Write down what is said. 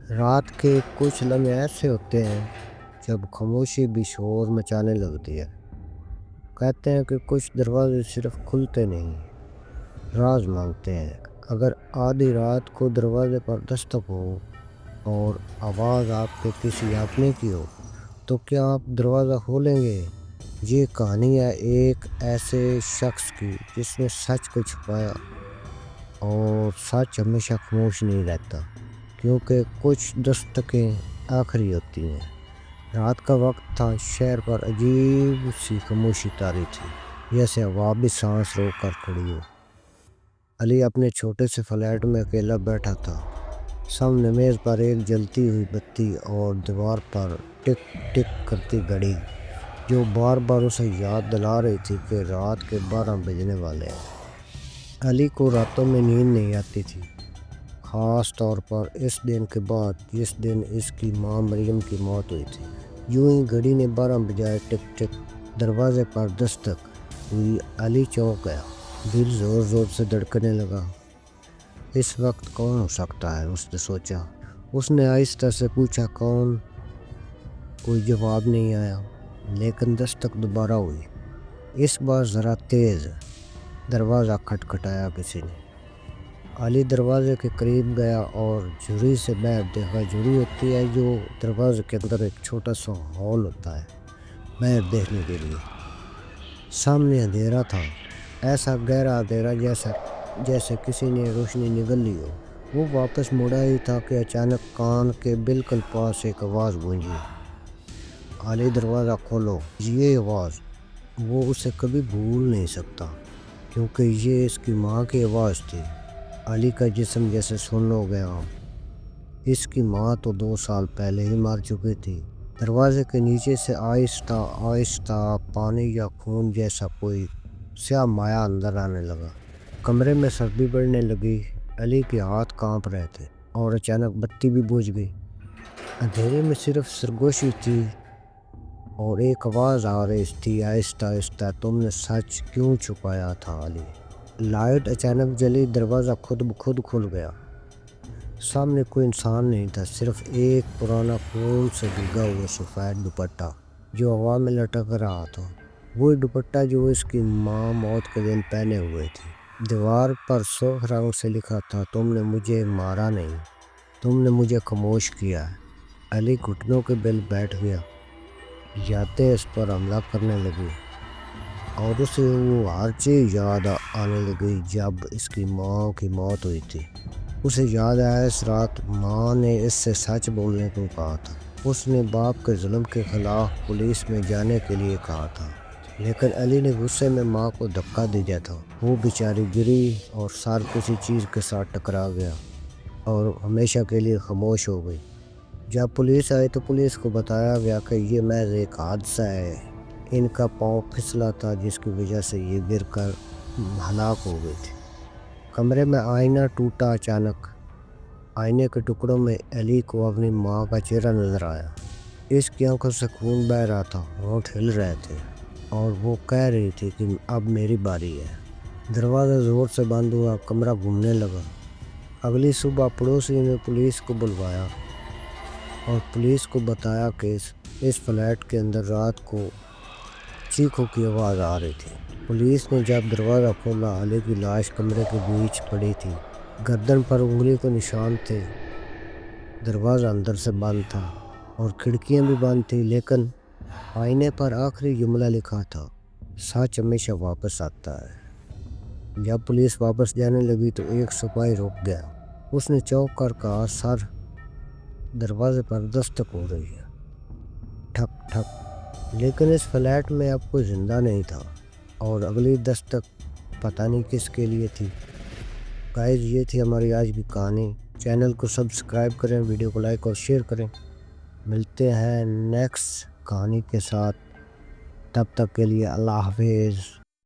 رات کے کچھ لمحے ایسے ہوتے ہیں جب خاموشی بھی شور مچانے لگتی ہے۔ کہتے ہیں کہ کچھ دروازے صرف کھلتے نہیں، راز مانگتے ہیں۔ اگر آدھی رات کو دروازے پر دستک ہو اور آواز آپ کے کسی اپنے کی ہو تو کیا آپ دروازہ کھولیں گے؟ یہ کہانی ہے ایک ایسے شخص کی جس نے سچ کو چھپایا، اور سچ ہمیشہ خاموش نہیں رہتا، کیونکہ کچھ دستکیں آخری ہوتی ہیں۔ رات کا وقت تھا، شہر پر عجیب سی خاموشی طاری تھی، جیسے ہوا بھی سانس روک کر کھڑی ہو۔ علی اپنے چھوٹے سے فلیٹ میں اکیلا بیٹھا تھا۔ سامنے میز پر ایک جلتی ہوئی بتی اور دیوار پر ٹک ٹک کرتی گھڑی، جو بار بار اسے یاد دلا رہی تھی کہ رات کے 12 بجنے والے ہیں۔ علی کو راتوں میں نیند نہیں آتی تھی، خاص طور پر اس دن کے بعد جس دن اس کی ماں مریم کی موت ہوئی تھی۔ یوں ہی گھڑی نے 12 بجائے، ٹک ٹک، دروازے پر دستک ہوئی۔ علی چونک گیا، دل زور زور سے دھڑکنے لگا۔ اس وقت کون ہو سکتا ہے، اس نے سوچا۔ اس نے آہستہ سے پوچھا، کون؟ کوئی جواب نہیں آیا، لیکن دستک دوبارہ ہوئی، اس بار ذرا تیز۔ دروازہ کھٹکھٹایا کسی نے۔ علی دروازے کے قریب گیا اور جھری سے باہر دیکھا۔ جھری ہوتی ہے جو دروازے کے اندر ایک چھوٹا سا ہال ہوتا ہے باہر دیکھنے کے لیے۔ سامنے اندھیرا تھا، ایسا گہرا اندھیرا جیسے کسی نے روشنی نگل لی ہو۔ وہ واپس مڑا ہی تھا کہ اچانک کان کے بالکل پاس ایک آواز گونجی، علی دروازہ کھولو۔ یہ آواز وہ اسے کبھی بھول نہیں سکتا، کیونکہ یہ اس کی ماں کی آواز تھی۔ علی کا جسم جیسے سن ہو گیا۔ اس کی ماں تو 2 سال پہلے ہی مر چکی تھی۔ دروازے کے نیچے سے آہستہ آہستہ پانی یا خون جیسا کوئی سیاہ مائع اندر آنے لگا۔ کمرے میں سردی بڑھنے لگی، علی کے ہاتھ کانپ رہے تھے، اور اچانک بتی بھی بجھ گئی۔ اندھیرے میں صرف سرگوشی تھی اور ایک آواز آ رہی تھی، آہستہ آہستہ، تم نے سچ کیوں چھپایا تھا علی؟ لائٹ اچانک جلی، دروازہ خود بخود کھل گیا۔ سامنے کوئی انسان نہیں تھا، صرف ایک پرانا خون سے بھیگا ہوا سفید دوپٹہ جو ہوا میں لٹک رہا تھا۔ وہی دوپٹہ جو اس کی ماں موت کے دن پہنے ہوئے تھی۔ دیوار پر سرخ رنگ سے لکھا تھا، تم نے مجھے مارا نہیں، تم نے مجھے خاموش کیا ہے۔ علی گھٹنوں کے بل بیٹھ گیا، یادیں اس پر حملہ کرنے لگی، اور اسے وہ ہر چیز یاد آنے لگی جب اس کی ماں کی موت ہوئی تھی۔ اسے یاد آیا اس رات ماں نے اس سے سچ بولنے کو کہا تھا۔ اس نے باپ کے ظلم کے خلاف پولیس میں جانے کے لیے کہا تھا، لیکن علی نے غصے میں ماں کو دھکا دیا تھا۔ وہ بیچاری گری اور سر کسی چیز کے ساتھ ٹکرا گیا اور ہمیشہ کے لیے خاموش ہو گئی۔ جب پولیس آئی تو پولیس کو بتایا گیا کہ یہ محض ایک حادثہ ہے، ان کا پاؤں پھسلا تھا جس کی وجہ سے یہ گر کر ہلاک ہو گئی تھی۔ کمرے میں آئینہ ٹوٹا، اچانک آئینے کے ٹکڑوں میں علی کو اپنی ماں کا چہرہ نظر آیا۔ اس کی آنکھوں سے خون بہہ رہا تھا، ہونٹ ہل رہے تھے، اور وہ کہہ رہی تھی کہ اب میری باری ہے۔ دروازہ زور سے بند ہوا، کمرہ گھومنے لگا۔ اگلی صبح پڑوسی نے پولیس کو بلوایا اور پولیس کو بتایا کہ اس فلیٹ کے اندر رات کو چیخوں کی آواز آ رہی تھی۔ پولیس نے جب دروازہ کھولا، علی کی لاش کمرے کے بیچ پڑی تھی، گردن پر انگلی کے نشان تھے۔ دروازہ اندر سے بند تھا اور کھڑکیاں بھی بند تھیں، لیکن آئینے پر آخری جملہ لکھا تھا، سچ ہمیشہ واپس آتا ہے۔ جب پولیس واپس جانے لگی تو ایک سپاہی رک گیا۔ اس نے چونک کر کہا، سر، دروازے پر دستک ہو رہی ہے، ٹھک ٹھک۔ لیکن اس فلیٹ میں اب کوئی زندہ نہیں تھا، اور اگلی دستک پتہ نہیں کس کے لیے تھی۔ گائز، یہ تھی ہماری آج کی کہانی۔ چینل کو سبسکرائب کریں، ویڈیو کو لائک اور شیئر کریں۔ ملتے ہیں نیکسٹ کہانی کے ساتھ، تب تک کے لیے اللہ حافظ۔